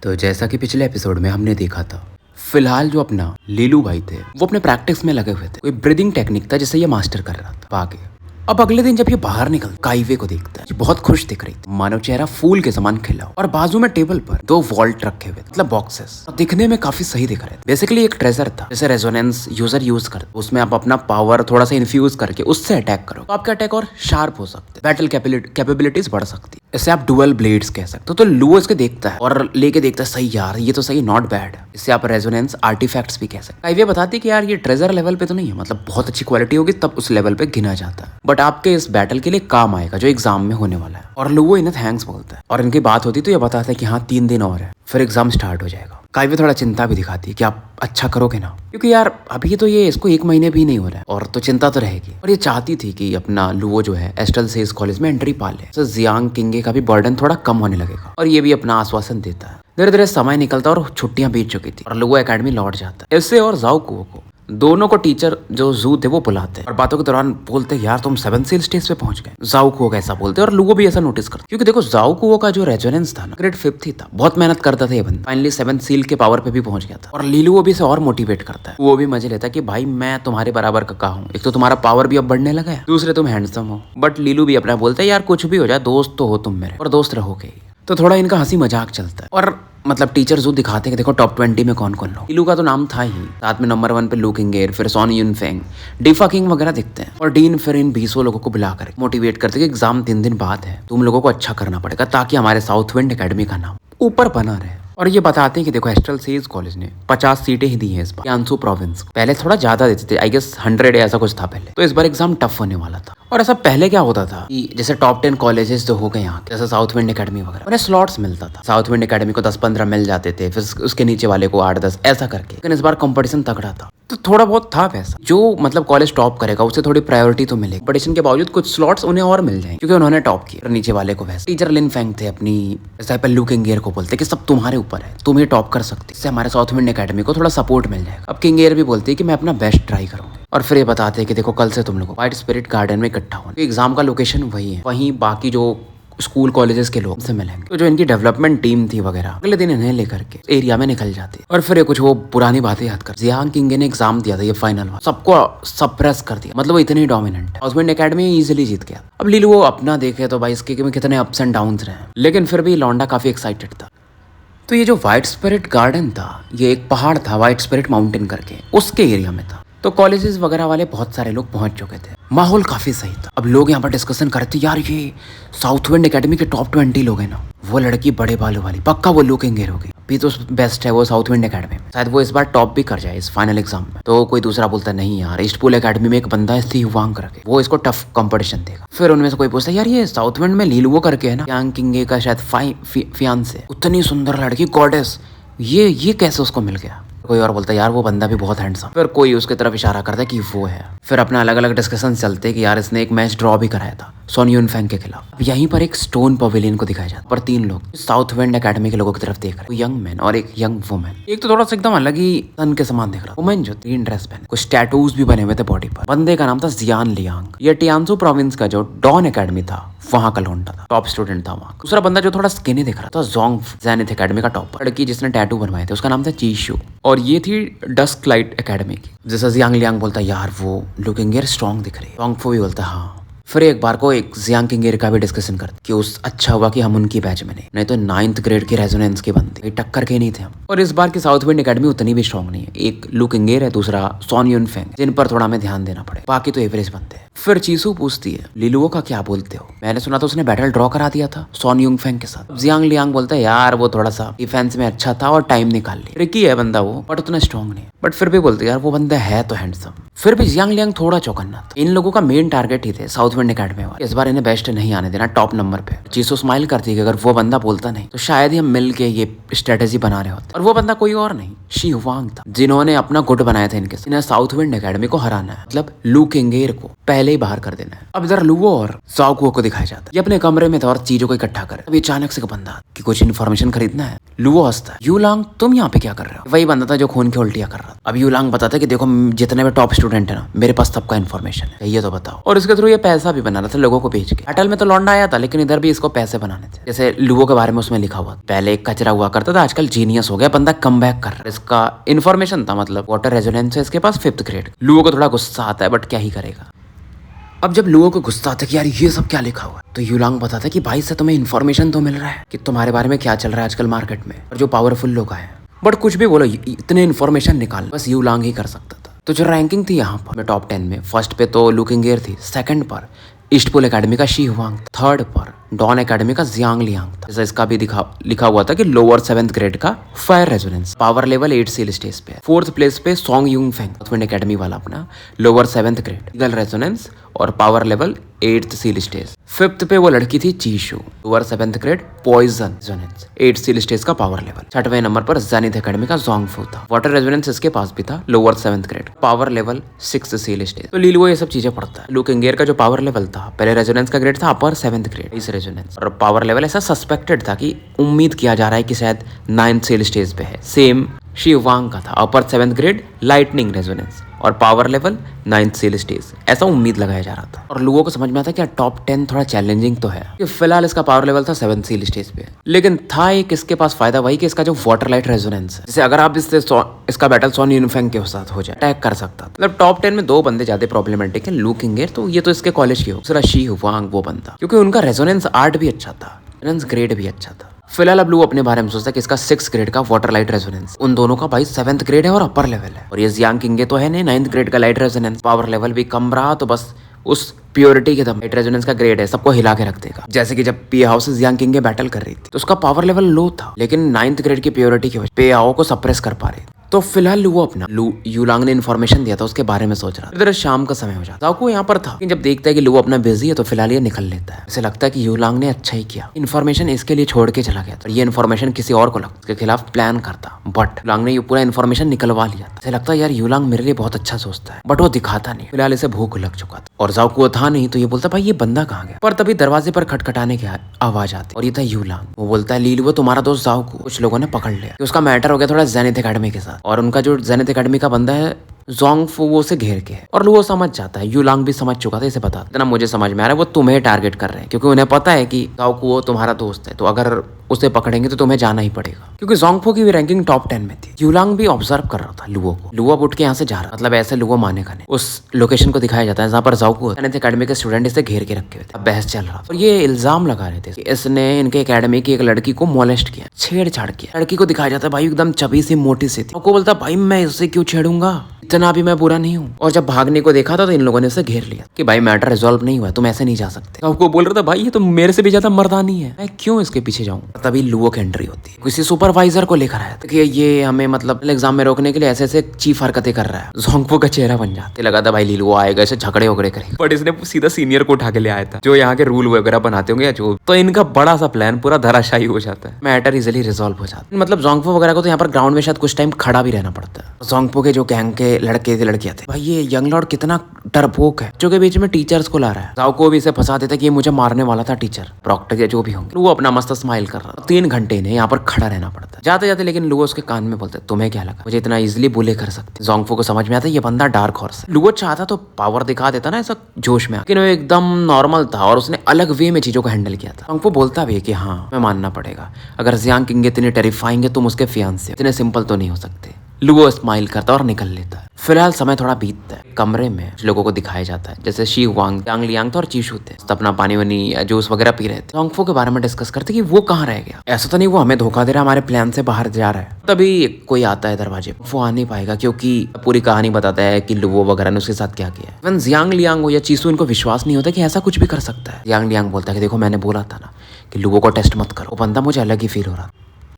तो जैसा कि पिछले एपिसोड में हमने देखा था, फिलहाल जो अपना लीलू भाई थे वो अपने प्रैक्टिस में लगे हुए थे। कोई ब्रीदिंग टेक्निक था जिसे ये मास्टर कर रहा था आगे। अब अगले दिन जब ये बाहर निकल काइवे को देखता है, ये बहुत खुश दिख रही थी, मानो चेहरा फूल के समान खिला हो। और बाजू में टेबल पर 2 वॉल्ट रखे हुए, मतलब बॉक्सेस, दिखने में काफी सही दिख रहे थे। बेसिकली एक ट्रेजर था जैसे रेजोनेंस यूजर यूज करते, उसमें आप अपना पावर थोड़ा सा इन्फ्यूज करके उससे अटैक करो तो आपका अटैक और शार्प हो सकते, बैटल कैपेबिलिटीज बढ़ सकती है। इसे आप डुअल ब्लेड्स कह सकते हो। तो लुओ इसके देखता है और लेके देखता है, सही यार ये तो सही, नॉट बैड। इसे आप रेजोनेंस आर्टिफैक्ट्स भी कह सकते। काइवे बताती है कि यार ये ट्रेजर लेवल पे तो नहीं है, मतलब बहुत अच्छी क्वालिटी होगी तब उस लेवल पे गिना जाता है, बट आपके इस बैटल के लिए काम आएगा जो एग्जाम में होने वाला है। और लुओ इन्हें थैंक्स बोलता है और इनकी बात होती तो ये बताता है कि हाँ 3 दिन और है फिर एग्जाम स्टार्ट हो जाएगा। काइवे थोड़ा चिंता भी दिखाती है कि आप अच्छा करोगे ना, क्योंकि यार अभी तो ये इसको 1 महीने भी नहीं हो रहा है और तो चिंता तो रहेगी। और ये चाहती थी कि अपना लुओ जो है एस्टल सेज कॉलेज में एंट्री पा ले, तो जियांग किंगे का भी बर्डन थोड़ा कम होने लगेगा। और ये भी अपना आश्वासन देता है। धीरे धीरे समय निकलता और छुट्टियां बीत चुकी थी और लुओ एकेडमी लौट जाता है। इससे और जाओ कुओ को, दोनों को टीचर जो जू थे वो बुलाते हैं और बातों के दौरान बोलते हैं यार तुम 7 सील स्टेज पे पहुंच गए। जाओ कुओ ऐसा बोलते हैं और लुओ भी ऐसा नोटिस करते, क्योंकि देखो जाओ कुओ का जो रेजोनेंस था ना, ग्रेड 5 ही था, बहुत मेहनत करता था ये बंदा, फाइनली 7 सील के पावर पे भी पहुंच गया था। और लीलू भी इसे और मोटिवेट करता है, वो भी मजे लेता है कि भाई मैं तुम्हारे बराबर का हूँ, एक तो तुम्हारा पावर भी अब बढ़ने लगा है, दूसरे तुम हैंडसम हो। बट लीलू भी अपना बोलता है यार कुछ भी हो जाए दोस्त तो हो तुम मेरे, और दोस्त रहोगे। तो थोड़ा इनका हंसी मजाक चलता है और मतलब टीचर जो दिखाते हैं कि देखो टॉप 20 में कौन कौन लोग। लीलू का तो नाम था ही, साथ में नंबर 1 पे लू किंगेर, फिर सॉन यूनफेंग, डिफा किंग वगैरह दिखते हैं। और डीन फिर इन 20 लोगों को बुलाकर मोटिवेट करते हैं कि एग्जाम 3 दिन बाद है, तुम लोगों को अच्छा करना पड़ेगा ताकि हमारे साउथ विंड एकेडमी का नाम ऊपर बना रहे। और ये बताते हैं कि देखो एस्ट्रल सेज कॉलेज ने 50 सीटें ही दी हैं इस बार कियांसू प्रोविंस। पहले थोड़ा ज्यादा देते थे, आई गेस 100 ऐसा कुछ था पहले, तो इस बार एग्जाम टफ होने वाला था। और ऐसा पहले क्या होता था कि जैसे टॉप 10 कॉलेजेस जो हो गए यहाँ जैसे साउथ विंड एकेडमी वगैरह, उन्हें स्लॉट्स मिलता था। साउथ विंड एकेडमी को 10-15 मिल जाते थे, फिर उसके नीचे वाले को 8-10 ऐसा करके। लेकिन इस बार कंपटीशन तगड़ा था तो थोड़ा बहुत था पैसा, जो मतलब कॉलेज टॉप करेगा उसे थोड़ी प्रायोरिटी तो मिलेगी। कंपटीशन के बावजूद कुछ स्लॉट्स उन्हें और मिल जाएंगे क्योंकि उन्होंने टॉप किया। और नीचे वाले को वैसे टीचर लिन फेंग थे अपनी लू किंगेर को बोलते कि सब तुम्हारे ऊपर है, तुम ये टॉप कर सकते, इससे हमारे साउथ विंड एकेडमी को थोड़ा सपोर्ट मिल जाएगा। अब किंगेर भी बोलती है कि मैं अपना बेस्ट ट्राई करूंगी। और फिर ये बताते हैं कि देखो कल से तुम लोग व्हाइट स्पिरिट गार्डन में इकट्ठा होना, एग्जाम का लोकेशन वही है, वहीं बाकी जो स्कूल कॉलेजेस के लोग से मिलेंगे। तो जो इनकी डेवलपमेंट टीम थी वगैरह अगले दिन इन्हें लेकर के एरिया में निकल जाती है। और फिर ये कुछ वो पुरानी बातें याद कर, जियांग किंग ने एग्जाम दिया था ये फाइनल वाला, सबको सप्रेस कर दिया, मतलब वो इतनी डोमिनेंट है, हस्बैंड एकेडमी इजीली जीत गया। अब लीलू वो अपना देखे तो भाई इसके में कितने अप्स एंड डाउन्स रहे, लेकिन फिर भी लौंडा काफी एक्साइटेड था। तो ये जो व्हाइट स्पिरिट गार्डन था ये एक पहाड़ था व्हाइट स्पिरिट माउंटेन करके, उसके एरिया में था। तो कॉलेजेस वगैरह वाले बहुत सारे लोग पहुंच चुके थे, माहौल काफी सही था। अब लोग यहाँ पर डिस्कशन करते यार ये साउथ विंड एकेडमी के टॉप 20 लोग हैं ना, वो लड़की बड़े बालों वाली पक्का वो लू किंगेर होगी, अभी तो बेस्ट है वो साउथ विंड एकेडमी में, शायद वो इस बार टॉप भी कर जाए इस फाइनल एग्जाम में। तो कोई दूसरा बोलता नहीं यार ईस्ट पूल एकेडमी में एक बंदा है स्टीव वांग करके, वो इसको टफ कंपटीशन देगा। फिर उनमें से कोई पूछता यार ये साउथ विंड में लीलुओ करके है ना, यांग किंगे का शायद फियांसे, उतनी सुंदर लड़की गॉडेस, ये कैसे उसको मिल गया। कोई और बोलता है यार वो बंदा भी बहुत हैंडसम, फिर कोई उसके तरफ इशारा करता है कि वो है। फिर अपना अलग अलग डिस्कशन चलते कि यार इसने एक मैच ड्रॉ भी कराया था सॉन यूनफेंग के खिलाफ। यहीं पर एक स्टोन पवेलियन को दिखाया जाता है पर 3 लोग साउथ विंड एकेडमी के लोगों की तरफ देख रहे हैं, यंग मैन और एक यंग वुमेन। एक तो थोड़ा सा एकदम अलग ही सन के समान दिख रहा, वुमेन जो 3 ड्रेस पहने, कुछ टैटूज भी बने हुए थे बॉडी पर। बंदे का नाम था जियान लियांग, ये टियांसू प्रोविंस का जो डॉन एकेडमी था वहां का लौंडा था, टॉप स्टूडेंट था वहां। दूसरा बंदा जो थोड़ा स्किनी दिख रहा था जोंग जेनिथ एकेडमी का टॉपर, लड़की जिसने टैटू बनवाए थे उसका नाम था चीशु, और ये थी डस्क लाइट एकेडमी की। जैसा जियांग लियांग बोलता यार वो लू किंगेर स्ट्रॉन्ग दिख रही है, जोंगफो भी बोलता हाँ। फिर एक बार को एक जियांग किंगेर का भी डिस्कशन करते कि उस अच्छा हुआ कि हम उनकी बैच में नहीं तो 9th ग्रेड की रेजोनेंस के बंदे टक्कर के नहीं थे हम। और इस बार की साउथ विंड एकेडमी उतनी भी स्ट्रॉन्ग नहीं है, एक लू किंगेर है, दूसरा सॉन यूनफेंग, जिन पर थोड़ा हमें ध्यान देना पड़े, बाकी तो एवरेज बंदे हैं। फिर चीसू पूछती है लीलुओ का क्या बोलते हो, मैंने सुना था उसने बैटल ड्रॉ करा दिया था सॉन यूनफेंग के साथ। जियांग लियांग बोलता है यार वो थोड़ा सा डिफेंस में अच्छा था और टाइम निकाल लिया, ट्रिकी है बंदा वो बट उतना स्ट्रॉन्ग नहीं, बट फिर भी बोलते यार वो बंदा है तो हैंडसम। फिर भी जियांग लियांग थोड़ा चौकन्ना था, इन लोगों का मेन टारगेट ही थे साउथ विंड एकेडमी वाले, इस बार इन्हें बेस्ट नहीं आने देना टॉप नंबर पे। चीसू स्माइल करती है कि अगर वो बंदा बोलता नहीं तो शायद ही हम मिल के ये स्ट्रेटेजी बना रहे होते, और वो बंदा कोई और नहीं शी हुआंग था, जिन्होंने अपना गुट बनाया था इनके साथ। इन्हें साउथ विंड एकेडमी को हराना है, मतलब लू किंगेर को पहले ही बाहर कर देना है। अब इधर लुओ और ज़ाओकुओ को दिखाया जाता है, ये अपने कमरे में था और चीजों को इकट्ठा कर। अभी अचानक से बंदा कि कुछ इन्फॉर्मेशन खरीदना है। लुओ हंसता है, यूलांग तुम यहाँ पे क्या कर रहे हो? वही बंदा था जो खून की उल्टियां कर रहा था। अब यूलांग बताता है कि देखो जितने भी टॉप स्टूडेंट है ना, मेरे पास सबका इन्फॉर्मेशन है, ये तो बताओ। और इसके थ्रू ये पैसा भी बना रहा था लोगों को बेच के। अटल में तो लौंडा आया था, लेकिन इधर भी इसको पैसे बनाने थे। जैसे लुओ के बारे में उसमें लिखा हुआ, पहले एक कचरा हुआ करता था, आजकल जीनियस हो गया, बंदा कम बैक कर रहा है। इसका इन्फॉर्मेशन था, मतलब वाटर रेजोनेंस है इसके पास 5th ग्रेड। लुओ को थोड़ा गुस्सा आता है, बट क्या ही करेगा। अब जब लुओ को गुस्सा आता है कि यार ये सब क्या लिखा हुआ है, तो यूलांग बताता है कि भाई से तुम्हें इन्फॉर्मेशन तो मिल रहा है कि तुम्हारे बारे में क्या चल रहा है आजकल मार्केट में, और जो पावरफुल लोग आए, बट कुछ भी बोलो इतने इन्फॉर्मेशन निकाल बस यूलांग ही कर सकता था। तो जो रैंकिंग थी यहाँ पर टॉप 10 में, फर्स्ट पे तो लू किंगेर थी, सेकंड पर ईस्टपुल एकेडमी का शी हुआंग, थर्ड पर डॉन एकेडमी का जियांग लियांग था। जैसा इसका भी लिखा हुआ था कि लोअर 7th ग्रेड का fire resonance, power level 8 seal stage पे। 4th प्लेस पे Song Yung Feng, south academy वाला अपना lower 7th grade eagle resonance और power level 8th seal stage. 5th पे वो लड़की थी चीशू, lower 7th grade poison resonance, 8 seal stage का पावर लेवल। 6वें नंबर पर जेनिथ एकेडमी का जोंगफू था, वाटर रेजोनेंस इसके पास भी था, lower 7th grade, power level 6th seal stage. तो लीलुओ ये सब चीजें पढ़ता है। लू किंगेर का जो पावर लेवल था, पहले रेजोनेंस का ग्रेड था अपर 7th ग्रेड, इस रेजोनेंस, और पावर लेवल ऐसा सस्पेक्टेड था कि उम्मीद किया जा रहा है कि शायद 9th सील स्टेज पे है। सेम शी वांग का था, अपर 7th ग्रेड लाइटनिंग रेजोनेंस और power level 9th seal stage, ऐसा उम्मीद लगाया जा रहा था। और लोगों को समझ में आता कि टॉप 10 थोड़ा चैलेंजिंग तो है, कि फिलहाल इसका पावर लेवल था 7th सील स्टेज पे, लेकिन था एक इसके पास फायदा वही कि इसका जो वाटर लाइट रेजोनेंस है, जैसे अगर आप इसका बैटल सॉन यूनिफेंग के साथ हो जाए, अटैक कर सकता था। मतलब टॉप 10 में 2 बंदे ज्यादा प्रॉब्लमेटिक है, लू किंगेर तो ये तो इसके कॉलेज की हो, दूसरा शी हुआंग वो बंदा, क्योंकि उनका रेजोनेंस आर्ट भी अच्छा था, रेजोनेंस ग्रेड भी अच्छा था। फिलहाल अब लू अपने बारे में सोचता है कि इसका 6th ग्रेड का वाटर लाइट रेजोनेंस, उन दोनों का भाई 7th ग्रेड है और अपर लेवल है, और ये जियांग किंगे तो है नहीं 9th ग्रेड का लाइट रेजोनेंस, पावर लेवल भी कम रहा तो बस उस प्योरिटी के दम लाइट रेजोनेंस का ग्रेड है, सबको हिला के रख देगा। जैसे कि जब पे हाउ से जियांग किंगे बैटल कर रही थी तो उसका पावर लेवल लो था, लेकिन 9th ग्रेड की प्योरिटी की वजह पे हाउ को सप्रेस कर पा रहे थे। तो फिलहाल वो अपना यूलांग ने इन्फॉर्मेशन दिया था उसके बारे में सोच रहा था। इधर शाम का समय हो जाता, ज़ाओकुओ यहाँ पर था, लेकिन जब देखता है कि लू अपना बिजी है तो फिलहाल ये निकल लेता है। इसे लगता है कि यूलांग ने अच्छा ही किया, इन्फॉर्मेशन इसके लिए छोड़ के चला गया था, ये इन्फॉर्मेशन किसी और को उसके खिलाफ प्लान करता, बट यूलांग ने ये पूरा इन्फॉर्मेशन निकलवा लिया। इसे लगता है यार यूलांग मेरे लिए बहुत अच्छा सोचता है, बट वो दिखाता नहीं। फिलहाल इसे भूख लग चुका था और ज़ाओकुओ था नहीं, तो ये बोलता भाई ये बंदा कहाँ गया, पर तभी दरवाजे पर खटखटाने की आवाज आती और ये था यूलांग। वो बोलता है लीलुओ तुम्हारा दोस्त ज़ाओकुओ कुछ लोगों ने पकड़ लिया, उसका मैटर हो गया थोड़ा जेनिथ एकेडमी के साथ, और उनका जो जेनिथ एकेडमी का बंदा है जोंगफू वो उसे घेर के है, और लुओ समझ जाता है, यूलांग भी समझ चुका था, इसे पता इतना मुझे समझ में आ रहा है वो तुम्हें टारगेट कर रहे हैं, क्योंकि उन्हें पता है कि ज़ाओकुओ तुम्हारा दोस्त है, तो अगर उसे पकड़ेंगे तो तुम्हें जाना ही पड़ेगा, क्योंकि जोंगफू की भी रैंकिंग टॉप 10 में थी। यूलांग भी ऑब्जर्व कर रहा था लुओ को, लुओ उठ के यहाँ से जा रहा, मतलब ऐसे लुओ मानेगा नहीं। उस लोकेशन को दिखाया जाता है जहाँ पर ज़ाओकुओ एकेडमी के स्टूडेंट इसे घेर के रखे हुए थे, बहस चल रहा था, और ये इल्जाम लगा रहे थे कि इसने इनके एकेडमी की एक लड़की को मोलेस्ट किया, छेड़छाड़ किया। लड़की को दिखाया जाता है भाई एकदम चबी सी मोटी सी थी, आपको बोलता भाई मैं इससे क्यों छेड़ूंगा, इतना भी मैं बुरा नहीं हूँ। और जब भागने को देखा था तो इन लोगों ने उसे घेर लिया कि भाई मैटर रिजॉल्व नहीं हुआ, तुम ऐसे नहीं जा सकते। आपको बोल रहा था भाई ये तो मेरे से भी ज्यादा मर्दानी है, मैं क्यों इसके पीछे जाऊँ। तभी लुओ की एंट्री होती है, किसी सुपरवाइजर को लेकर आया कि ये हमें मतलब एग्जाम में रोकने के लिए ऐसे ऐसे चीफ हरकतें कर रहा है। जोंगफू का चेहरा बन जाते, लगा था भाई लुओ आएगा ऐसे झगड़े वगड़े करेगा, बट इसने सीधा सीनियर को उठा के ले आया था जो यहाँ के रूल वगैरह बनाते होंगे जो, तो इनका बड़ा सा प्लान पूरा धराशायी हो जाता है, मैटर इजिली रिजॉल्व हो जाता है। मतलब जोंगफू वगैरह को तो यहाँ पर ग्राउंड में शायद कुछ टाइम खड़ा भी रहना पड़ता है। जोंगफू के जो गैंग के लड़के थे लड़कियां थे, भाई ये यंग लॉर्ड कितना डरपोक है, जो के बीच में टीचर्स को ला रहा है। ज़ाओकुओ भी इसे फंसा देता कि ये मुझे मारने वाला था टीचर, प्रॉक्टर या जो भी होंगे। वो अपना मस्त स्माइल कर रहा था। 3 घंटे इन्हें यहाँ पर खड़ा रहना पड़ता है। जाते जाते लेकिन लुओ उसके कान में बोलते तुम्हें क्या लगा मुझे इतना इजिली बुले कर सकते। जोंगफू को समझ में आता है ये बंदा डार्क हॉर्स है। लुओ चाहता तो पावर दिखा देता ना ऐसा जोश में, लेकिन वो एकदम नॉर्मल था और उसने अलग वे में चीजों को हैंडल किया था। जोंगफू बोलता भी है कि हाँ मैं मानना पड़ेगा, अगर जियांग किंग इतने टेरिफाइंग है तुम उसके फियांसे, इतने सिंपल तो नहीं हो सकते। लुओ स्माइल करता और निकल लेता है। फिलहाल समय थोड़ा बीतता है, कमरे में लोगों को दिखाया जाता है जैसे शी हुआंग, यांग लियांग था और चीशू थे, तो अपना पानी वानी जूस वगैरह पी रहे थे। जोंगफू के बारे में डिस्कस करते कि वो कहाँ रह गया, ऐसा तो नहीं वो हमें धोखा दे रहा, हमारे प्लान से बाहर जा रहा है। तभी कोई आता है दरवाजे, वो आ नहीं पाएगा क्योंकि पूरी कहानी बताता है कि लुओ वगैरह ने उसके साथ क्या किया है। जियांग लियांग हो या चीशू इनको विश्वास नहीं होता कि ऐसा कुछ भी कर सकता है। यांग लियांग बोलता है कि देखो मैंने बोला था ना कि लुओ को टेस्ट मत करो, वो बंदा मुझे अलग ही फील हो रहा।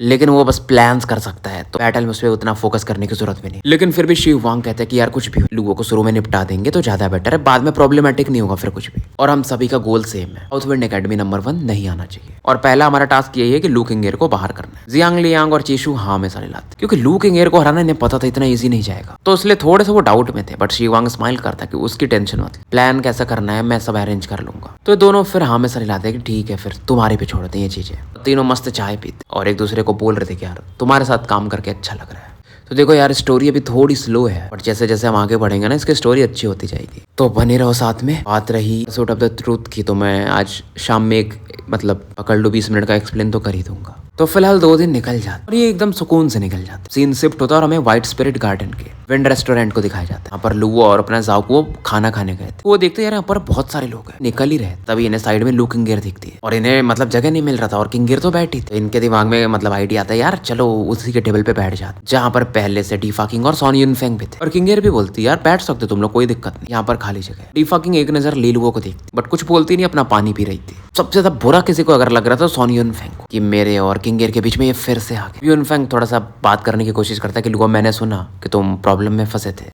लेकिन वो बस प्लान्स कर सकता है, तो बैटल में उस पर उतना फोकस करने की जरूरत भी नहीं। लेकिन फिर भी शिव वांग कहते हैं कि यार कुछ भी लुओ को शुरू में निपटा देंगे तो ज्यादा बेटर है, बाद में प्रॉब्लमेटिक नहीं होगा फिर कुछ भी। और हम सभी का गोल सेम है, साउथ विंड एकेडमी नंबर 1 नहीं आना चाहिए। और पहला हमारा टास्क यही है कि लू किंगेर को बाहर करना है। जियांग लियांग और चीशु हाँ में सारे लाते, क्योंकि लू किंगेर को हराना इन्हें पता था इतना ईजी नहीं जाएगा, तो इसलिए थोड़े से वो डाउट में थे। बट शिव वांग स्माइल करता कि उसकी टेंशन मत, प्लान कैसा करना है मैं सब अरेंज कर लूंगा। तो दोनों फिर हाँ में सारे लाते हैं कि ठीक है फिर तुम्हारे पे छोड़ते हैं ये चीजें। तीनों मस्त चाय पीते और एक दूसरे को बोल रहे थे कि यार तुम्हारे साथ काम करके अच्छा लग रहा है। तो देखो यार स्टोरी अभी थोड़ी स्लो है, बट जैसे जैसे हम आगे बढ़ेंगे ना इसकी स्टोरी अच्छी होती जाएगी, तो बने रहो साथ में। बात रही सूट ऑफ द ट्रूथ की, तो मैं आज शाम में एक मतलब पकड़ लो 20 मिनट का एक्सप्लेन तो कर ही दूंगा। तो फिलहाल 2 दिन निकल जाते और ये एकदम सुकून से निकल जाते। सीन शिफ्ट होता है और हमें व्हाइट स्पिरिट गार्डन के विंड रेस्टोरेंट को दिखाया जाता है। यहाँ पर लुओ और अपना जाओ खाना खाने गए थे। वो देखते यार यहाँ पर बहुत सारे लोग हैं, निकल ही रहे, तभी इन्हें साइड में लू किंगेर दिखती है और इन्हें मतलब जगह नहीं मिल रहा था और किंगेर तो बैठी थी। इनके दिमाग में मतलब आइडिया आता है यार चलो उसी के टेबल पे बैठ जाते जहाँ पर पहले से डीफा किंग और सॉन यूनफेंग भी थे। और किंगेर भी बोलती यार बैठ सकते तुम लोग, कोई दिक्कत नहीं, यहाँ पर खाली जगह है। डीफा किंग एक नजर लीलुओ को देखती बट कुछ बोलती नहीं, अपना पानी पी रही थी। सबसे ज्यादा बुरा किसी को अगर लग रहा था सॉन यूनफेंग को कि मेरे और किंगेर के बीच में ये फिर से आ गए। यूनफेंग थोड़ा सा बात करने की कोशिश करता है कि लुओ मैंने सुना कि तुम प्रॉब्लम में फंसे थे,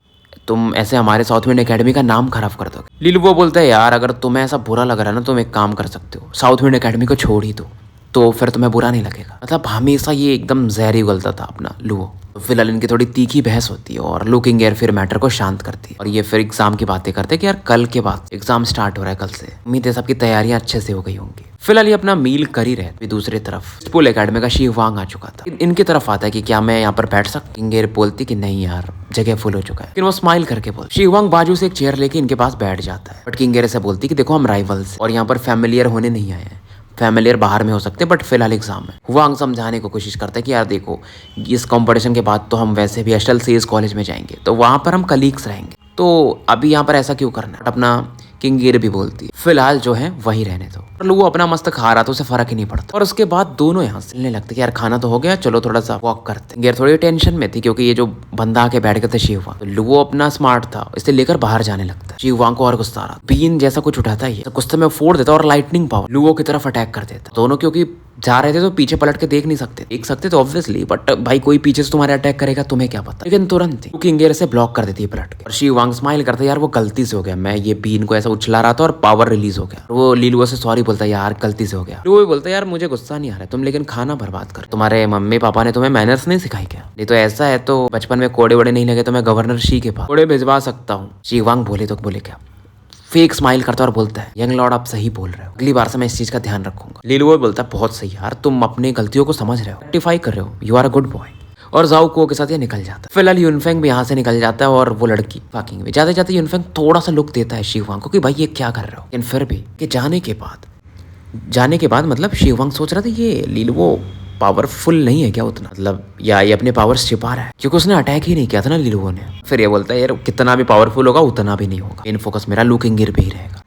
तुम ऐसे हमारे साउथ विंड एकेडमी का नाम खराब कर दोगे। लीलुओ बोलता है यार अगर तुम्हें ऐसा बुरा लग रहा है ना तुम एक काम कर सकते हो, साउथ विंड एकेडमी को छोड़ ही दो, तो फिर तुम्हें बुरा नहीं लगेगा। मतलब हमेशा ये एकदम जहरी उगलता था अपना लुओ। तो फिलहाल इनकी थोड़ी तीखी बहस होती है और लू किंगेर फिर मैटर को शांत करती है और ये फिर एग्जाम की बातें करते हैं कि यार कल के बाद एग्जाम स्टार्ट हो रहा है, कल से उम्मीद है सबकी तैयारियां अच्छे से हो गई होंगी। फिलहाल ये अपना मील कर ही रहे, दूसरी तरफ स्पूल एकेडमी का शिव वांग आ चुका था। इनकी तरफ आता है कि क्या मैं यहाँ पर बैठ सकती। किंगेर बोलती कि नहीं यार जगह फुल हो चुका है, लेकिन वो स्माइल करके बोलती। शिव वांग बाजू से एक चेयर लेके इनके पास बैठ जाता है, बट किंगेर से बोलती कि देखो हम राइवल्स और यहाँ पर फैमिलियर होने नहीं आए हैं, फैमिलियर बाहर में हो सकते बट फिलहाल एग्जाम है। वांग समझाने को कोशिश करता है कि यार देखो इस कंपटीशन के बाद तो हम वैसे भी एस्टल सेज कॉलेज में जाएंगे, तो वहां पर हम कलीग्स रहेंगे, तो अभी यहाँ पर ऐसा क्यों करना है। अपना किंगेर भी बोलती है फिलहाल जो है वही रहने दो। और लोग अपना मस्त खा रहा तो उसे फर्क ही नहीं पड़ता। और उसके बाद दोनों यहाँ से चलने लगते कि यार खाना तो हो गया, चलो थोड़ा सा वॉक करते। किंगेर थोड़ी टेंशन में थी क्योंकि ये जो बंदा आके बैठ गए थे शिव वांग, तो लुओ अपना स्मार्ट था इसे लेकर बाहर जाने लगता है। शिव वांग को और गुस्सा आ रहा, बीन जैसा कुछ उठाता ही तो गुस्से में फोड़ देता और लाइटनिंग पावर लुओ की तरफ अटैक कर देता। दोनों क्योंकि जा रहे थे तो पीछे पलट के देख नहीं सकते, देख सकते तो ऑब्वियसली, बट भाई कोई पीछे से तुम्हारे अटैक करेगा तुम्हें क्या पता। लेकिन तुरंत ही किंगेर से ब्लॉक कर देती है पलट के और शिव वांग स्माइल करता है यार वो गलती से हो गया, मैं ये बीन को ऐसा उछला रहा था और पावर रिलीज हो गया। वो लीलुओ से सॉरी बोलता है यार गलती से हो गया। वो भी बोलता है यार मुझे गुस्सा नहीं आ रहा तुम लेकिन खाना बर्बाद कर, तुम्हारे मम्मी पापा ने तुम्हें मैनर्स नहीं सिखाई क्या? नहीं तो ऐसा है तो बचपन में कोड़े वोड़े नहीं लगे तो मैं गवर्नर शी के पास कोड़े भिजवा सकता हूँ। शिव वांग बोले तो बोले क्या, फेक स्माइल करता और बोलता है यंग लॉर्ड आप सही बोल रहे हो, अगली बार से मैं इस चीज का ध्यान रखूंगा। लीलुओ बोलता है बहुत सही यार, तुम अपनी गलतियों को समझ रहे हो, रेक्टिफाई कर रहे हो, you are a good boy. और जाओ को के साथ ये निकल जाता है। फिलहाल यूनफेंग भी यहाँ से निकल जाता है और वो लड़की फाकिंग भी जाते जाते यूनफेंग थोड़ा सा लुक देता है शिव वांग को कि भाई ये क्या कर रहे हो। लेकिन फिर भी कि जाने के बाद मतलब शिव वांग सोच रहा था ये लीलुओ पावरफुल नहीं है क्या उतना, मतलब या ये अपने पावर्स छिपा रहा है क्योंकि उसने अटैक ही नहीं किया था ना लीलुओ ने। फिर ये बोलता है यार कितना भी पावरफुल होगा उतना भी नहीं होगा, इन फोकस मेरा लू किंगेर पे ही रहेगा।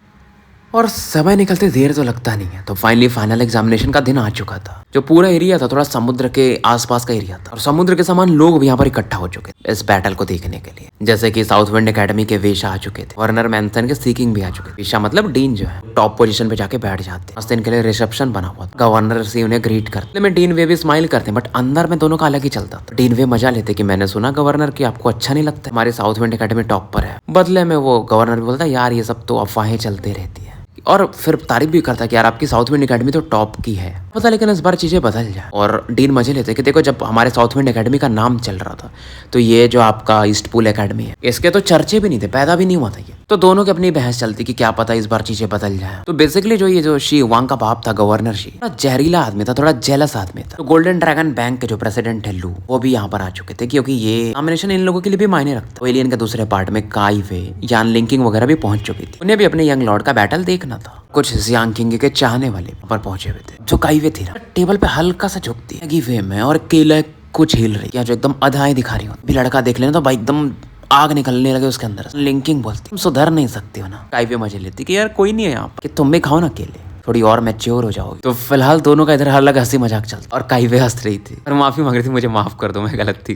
और समय निकलते देर तो लगता नहीं है, तो फाइनल एग्जामिनेशन का दिन आ चुका था। जो पूरा एरिया था थोड़ा समुद्र के आसपास का एरिया था और समुद्र के समान लोग भी यहाँ पर इकट्ठा हो चुके थे इस बैटल को देखने के लिए। जैसे कि साउथ विंड एकेडमी के वेशा आ चुके थे, गवर्नर मैंसन के सीकिंग भी आ चुके थे। वेशा मतलब डीन जो है टॉप पोजीशन पे जाके बैठ जाते, मस्त इनके लिए रिसेप्शन बना हुआ था, गवर्नर से उन्हें ग्रीट करते। में डीन वे भी स्माइल करते बट अंदर में दोनों का अलग ही चलता था। डीन वे मजा लेते कि मैंने सुना गवर्नर की आपको अच्छा नहीं लगता, हमारे साउथ विंड एकेडमी टॉप पर है। बदले में वो गवर्नर भी बोलता यार ये सब तो अफवाहें चलते रहती है और फिर तारीफ भी करता कि यार आपकी साउथ विंड एकेडमी तो टॉप की है पता, लेकिन इस बार चीजें बदल जाए। और डीन मजे लेते कि देखो जब हमारे साउथ विंड एकेडमी का नाम चल रहा था तो ये जो आपका ईस्ट पूल एकेडमी है इसके तो चर्चे भी नहीं थे, पैदा भी नहीं हुआ था ये। तो दोनों की अपनी बहस चलती कि क्या पता इस बार चीजें बदल जाए। तो बेसिकली जो ये जो शी वांग का बाप था गवर्नर शी, थोड़ा जहरीला आदमी था, थोड़ा जेलस आदमी था। तो गोल्डन ड्रैगन बैंक के जो प्रेसिडेंट है लू वो भी यहाँ पर आ चुके थे क्योंकि ये नॉमिनेशन इन लोगों के लिए भी मायने रखता। एलियन के दूसरे पार्ट में काई वे यान लिंकिंग वगैरह भी पहुंच चुकी थी, उन्हें भी अपने यंग लॉर्ड का बैटल देखना था। कुछ जियांग किंग के चाहने वाले पर पहुंचे हुए थे। जो काईवे थी ना टेबल पे हल्का सा झुकती है वे में और केला कुछ हिल रही है जो एकदम अधाएं दिखा रही हो। भी लड़का देख लेना तो भाई एकदम आग निकलने लगे उसके अंदर। लिंकिंग बोलती तुम सुधर नहीं सकती हो ना। काईवे मजे लेती कि यार कोई नहीं है यहाँ पर, तुम भी खाओ ना केले, थोड़ी और मैच्योर हो जाओगी। तो फिलहाल दोनों का इधर अलग हंसी मजाक चलता और काईवे हंस रही थी और माफी मांग रही थी मुझे माफ कर दो मैं गलत थी।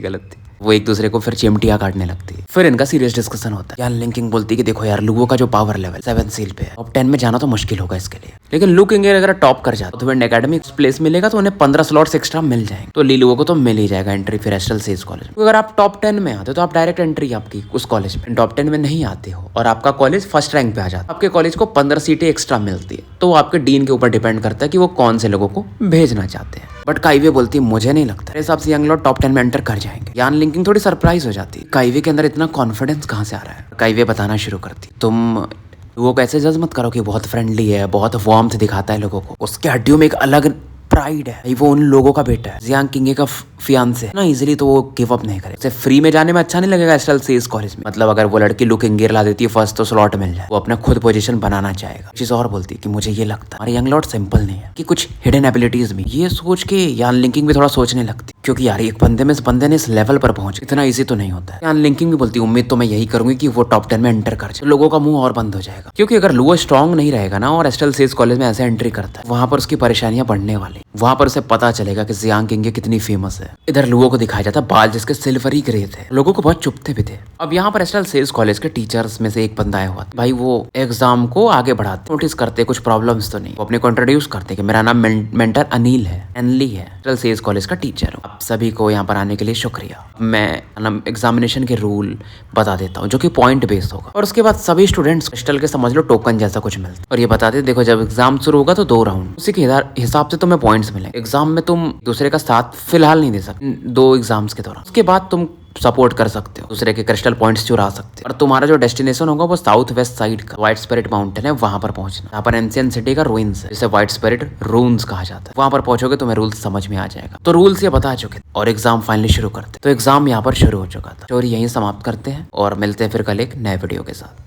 वो एक दूसरे को फिर चिमटियां काटने लगती है। फिर इनका सीरियस डिस्कशन होता है। यार लिंकिंग बोलती है कि देखो यार लुओ का जो पावर लेवल 7 सील पे है, टॉप 10 में जाना तो मुश्किल होगा इसके लिए, लेकिन लू किंगर अगर टॉप कर जाता तो तुम्हें एकेडमी प्लेस मिलेगा, तो उन्हें 15 स्लॉट्स एक्स्ट्रा मिल जाएंगे। तो लीलुओ को तो मिल ही जाएगा एंट्री फिर एस्ट्रल सेज कॉलेज में। अगर आप टॉप 10 में आते हो तो आप डायरेक्ट एंट्री आपकी उस कॉलेज में। टॉप 10 में नहीं आते हो और आपका कॉलेज फर्स्ट रैंक पे आ जाता है, आपके कॉलेज को 15 सीटें एक्स्ट्रा मिलती है। तो आपके डीन के ऊपर डिपेंड करता है कि वो कौन से लोगों को भेजना चाहते हैं। बट काइवे बोलती है मुझे नहीं लगता, मेरे हिसाब से यंग लॉर्ड टॉप 10 में एंटर कर जाएंगे। यान लिंकिंग थोड़ी सरप्राइज हो जाती है, काइवे के अंदर इतना कॉन्फिडेंस कहाँ से आ रहा है। काइवे बताना शुरू करती, तुम वो कैसे जज मत करो कि बहुत फ्रेंडली है, बहुत वार्मथ दिखाता है लोगों को, उसके हड्डियों में एक अलग प्राइड है, वो उन लोगों का बेटा है, जियांग किंगे का फियांसे है ना, इजीली तो वो गिव अप नहीं करे। फ्री में जाने में अच्छा नहीं लगेगा एस्ट्रल सेज कॉलेज में। मतलब अगर वो लड़की लू किंगर ला देती है फर्स्ट तो स्लॉट मिल जाए, वो अपना खुद पोजीशन बनाना चाहेगा। चीज और बोलती है कि मुझे ये लगता है हमारे यंग लॉर्ड सिंपल नहीं है, कि कुछ हिडन एबिलिटीज भी। ये सोच के यान लिंकिंग भी थोड़ा सोचने लगती, क्योंकि यार एक बंदे में इस बंदे ने इस लेवल पर पहुंच, इतना ईजी तो नहीं होता है। यान लिंकिंग भी बोलती उम्मीद तो मैं यही करूंगी कि वो टॉप 10 में एंटर कर जाए, लोगों का मुंह और बंद हो जाएगा। क्योंकि अगर लुओ स्ट्रॉन्ग नहीं रहेगा ना और एस्ट्रल सेज कॉलेज में ऐसे एंट्री करता है, वहां पर उसकी परेशानियां बढ़ने वाली, वहां पर उसे पता चलेगा कि जियांग किंगे कितनी फेमस है। इधर लुओ को दिखाया जाता बाल जिसके सिल्वरी ग्रे थे, लोगों को बहुत चुपते भी थे। अब यहाँ पर एस्ट्रल सेज कॉलेज के टीचर्स में से एक बंदा आया हुआ था। भाई वो एग्जाम को आगे बढ़ाते, नोटिस करते कुछ प्रॉब्लम्स तो नहीं, वो अपने को इंट्रोड्यूस करते कि मेरा नाम मेंटर अनिल है, एनली है, एस्ट्रल सेज कॉलेज का टीचर हूँ। आप सभी को यहाँ पर आने के लिए शुक्रिया। मैं एग्जामिनेशन के रूल बता देता हूँ जो कि पॉइंट बेस्ड होगा, और उसके बाद सभी स्टूडेंट्स क्रिस्टल के समझ लो टोकन जैसा कुछ मिलता है, और ये बताते देखो जब एग्जाम शुरू होगा तो 2 राउंड, उसी के हिसाब से तुम्हें पॉइंट्स मिलेंगे। एग्जाम में तुम दूसरे का साथ फिलहाल नहीं दे सकते 2 एग्जाम्स के दौरान, उसके बाद तुम सपोर्ट कर सकते हो, दूसरे के क्रिस्टल पॉइंट्स चुरा सकते हो। और तुम्हारा जो डेस्टिनेशन होगा वो साउथ वेस्ट साइड का व्हाइट स्पिरिट माउंटेन है, वहां पर पहुंचना। यहाँ पर एंशिएंट सिटी का रूइंस है जिसे व्हाइट स्पिरिट रून्स कहा जाता है। वहां पर पहुंचोगे तुम्हें रूल्स समझ में आ जाएगा। तो रूल्स ये बता चुके और एग्जाम फाइनली शुरू करते। तो एग्जाम यहाँ पर शुरू हो चुका था। स्टोरी यहीं समाप्त करते हैं और मिलते हैं फिर कल एक नए वीडियो के साथ।